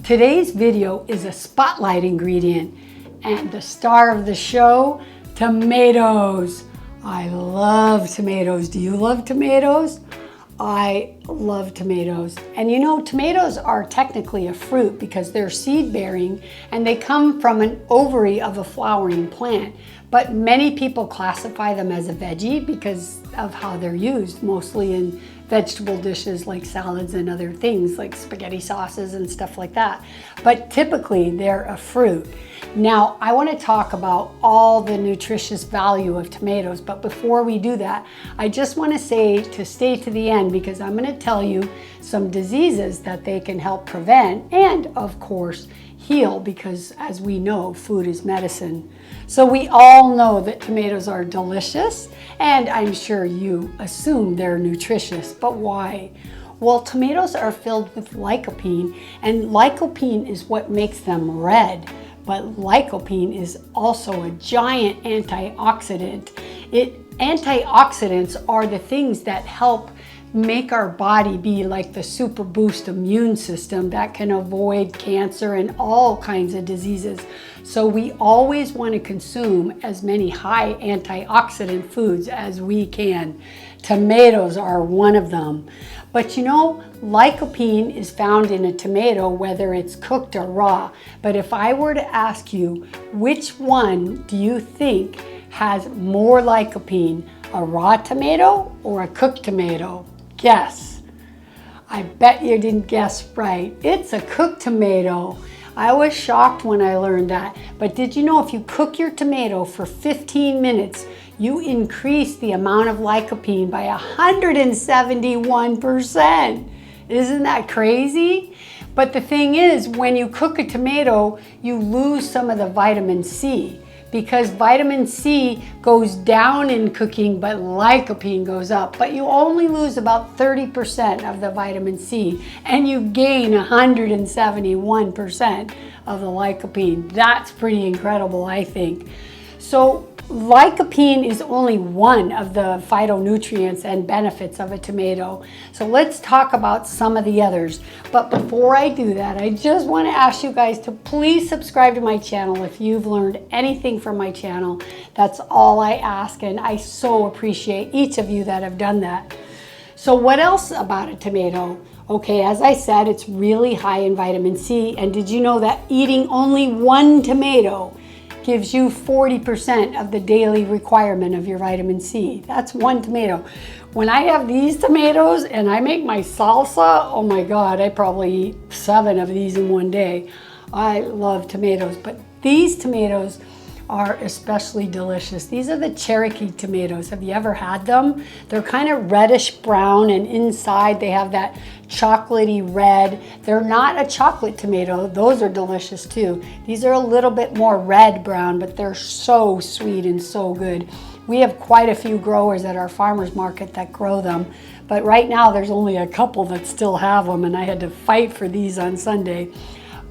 Today's video is a spotlight ingredient and the star of the show, tomatoes. I love tomatoes. Do you love tomatoes? I love tomatoes. And you know, tomatoes are technically a fruit because they're seed bearing and they come from an ovary of a flowering plant. But many people classify them as a veggie because of how they're used, mostly in vegetable dishes like salads and other things like spaghetti sauces and stuff like that. But typically they're a fruit. Now, I want to talk about all the nutritious value of tomatoes, but before we do that, I just want to say to stay to the end because I'm going to tell you some diseases that they can help prevent and, of course, heal, because as we know, food is medicine. So we all know that tomatoes are delicious, and I'm sure you assume they're nutritious, but why? Well, tomatoes are filled with lycopene, and lycopene is what makes them red. But lycopene is also a giant antioxidant. Antioxidants are the things that help make our body be like the super boost immune system that can avoid cancer and all kinds of diseases. So we always want to consume as many high antioxidant foods as we can. Tomatoes are one of them. But you know, lycopene is found in a tomato whether it's cooked or raw. But if I were to ask you, which one do you think has more lycopene, a raw tomato or a cooked tomato? Guess. I bet you didn't guess right. It's a cooked tomato. I was shocked when I learned that. But did you know if you cook your tomato for 15 minutes, you increase the amount of lycopene by 171%. Isn't that crazy? But the thing is, when you cook a tomato, you lose some of the vitamin C, because vitamin C goes down in cooking, but lycopene goes up. But you only lose about 30% of the vitamin C, and you gain 171% of the lycopene. That's pretty incredible, I think. So lycopene is only one of the phytonutrients and benefits of a tomato. So let's talk about some of the others. But before I do that, I just want to ask you guys to please subscribe to my channel if you've learned anything from my channel. That's all I ask, and I so appreciate each of you that have done that. So what else about a tomato? Okay, as I said, it's really high in vitamin C. And did you know that eating only one tomato gives you 40% of the daily requirement of your vitamin C? That's one tomato. When I have these tomatoes and I make my salsa, oh my God, I probably eat 7 of these in one day. I love tomatoes, but these tomatoes are especially delicious. These are the Cherokee tomatoes. Have you ever had them? They're kind of reddish brown, and inside they have that chocolatey red. They're not a chocolate tomato. Those are delicious too. These are a little bit more red brown, but they're so sweet and so good. We have quite a few growers at our farmers market that grow them, but right now there's only a couple that still have them, and I had to fight for these on Sunday.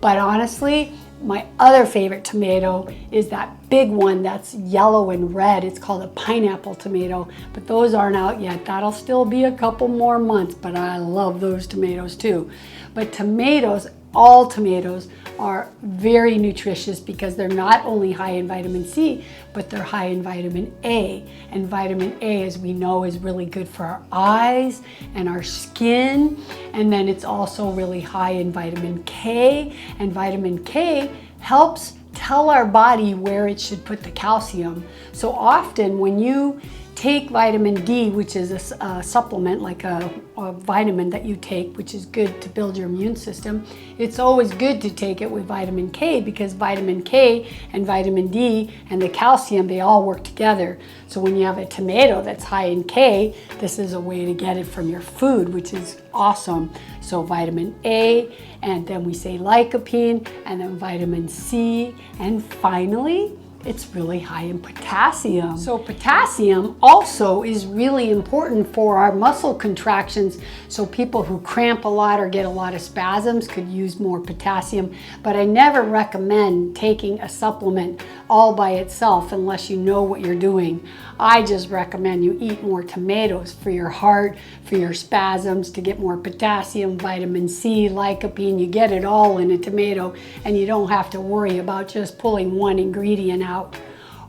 But honestly, my other favorite tomato is that big one that's yellow and red. It's called a pineapple tomato, but those aren't out yet. That'll still be a couple more months, but I love those tomatoes too. But tomatoes, all tomatoes, are very nutritious because they're not only high in vitamin C, but they're high in vitamin A. And vitamin A, as we know, is really good for our eyes and our skin. And then it's also really high in vitamin K. And vitamin K helps tell our body where it should put the calcium. So often when you take vitamin D, which is a supplement, like a vitamin that you take, which is good to build your immune system, it's always good to take it with vitamin K, because vitamin K and vitamin D and the calcium, they all work together. So when you have a tomato that's high in K, this is a way to get it from your food, which is awesome. So vitamin A, and then we say lycopene, and then vitamin C, and finally, it's really high in potassium. So potassium also is really important for our muscle contractions. So people who cramp a lot or get a lot of spasms could use more potassium, but I never recommend taking a supplement all by itself unless you know what you're doing. I just recommend you eat more tomatoes for your heart, for your spasms, to get more potassium, vitamin C, lycopene. You get it all in a tomato and you don't have to worry about just pulling one ingredient out.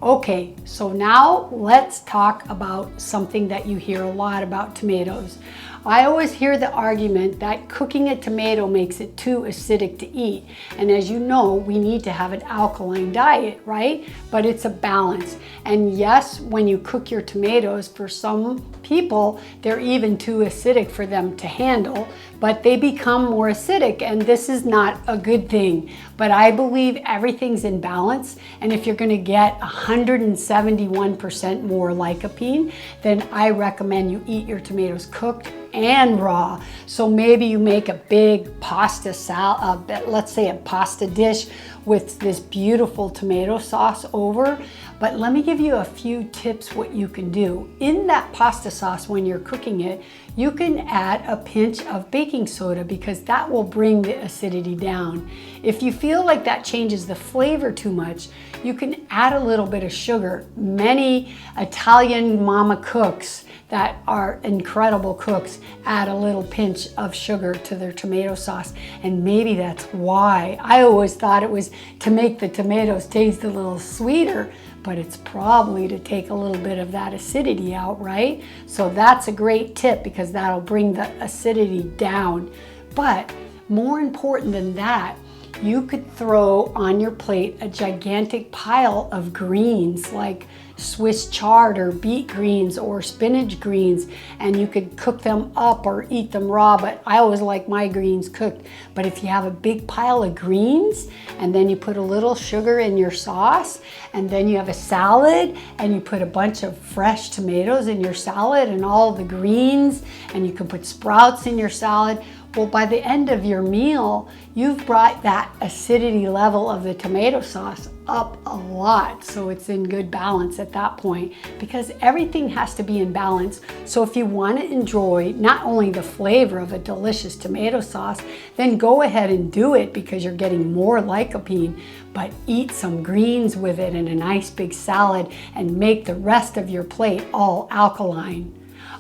Okay, so now let's talk about something that you hear a lot about tomatoes. I always hear the argument that cooking a tomato makes it too acidic to eat. And as you know, we need to have an alkaline diet, right? But it's a balance. And yes, when you cook your tomatoes, for some people, they're even too acidic for them to handle, but they become more acidic, and this is not a good thing. But I believe everything's in balance, and if you're gonna get 171% more lycopene, then I recommend you eat your tomatoes cooked and raw. So maybe you make a big pasta salad, let's say a pasta dish with this beautiful tomato sauce over. But let me give you a few tips what you can do. In that pasta sauce, when you're cooking it, you can add a pinch of baking soda because that will bring the acidity down. If you feel like that changes the flavor too much, you can add a little bit of sugar. Many Italian mama cooks that are incredible cooks add a little pinch of sugar to their tomato sauce, and maybe that's why. I always thought it was to make the tomatoes taste a little sweeter, but it's probably to take a little bit of that acidity out, right? So that's a great tip because that'll bring the acidity down. But more important than that, you could throw on your plate a gigantic pile of greens like Swiss chard or beet greens or spinach greens, and you could cook them up or eat them raw, but I always like my greens cooked. But if you have a big pile of greens and then you put a little sugar in your sauce, and then you have a salad and you put a bunch of fresh tomatoes in your salad and all the greens, and you can put sprouts in your salad, well, by the end of your meal, you've brought that acidity level of the tomato sauce up a lot. So it's in good balance at that point, because everything has to be in balance. So if you want to enjoy not only the flavor of a delicious tomato sauce, then go ahead and do it because you're getting more lycopene, but eat some greens with it in a nice big salad and make the rest of your plate all alkaline.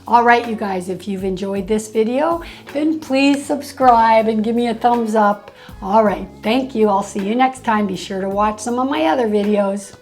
All right, you guys, if you've enjoyed this video, then please subscribe and give me a thumbs up. All right, thank you. I'll see you next time. Be sure to watch some of my other videos.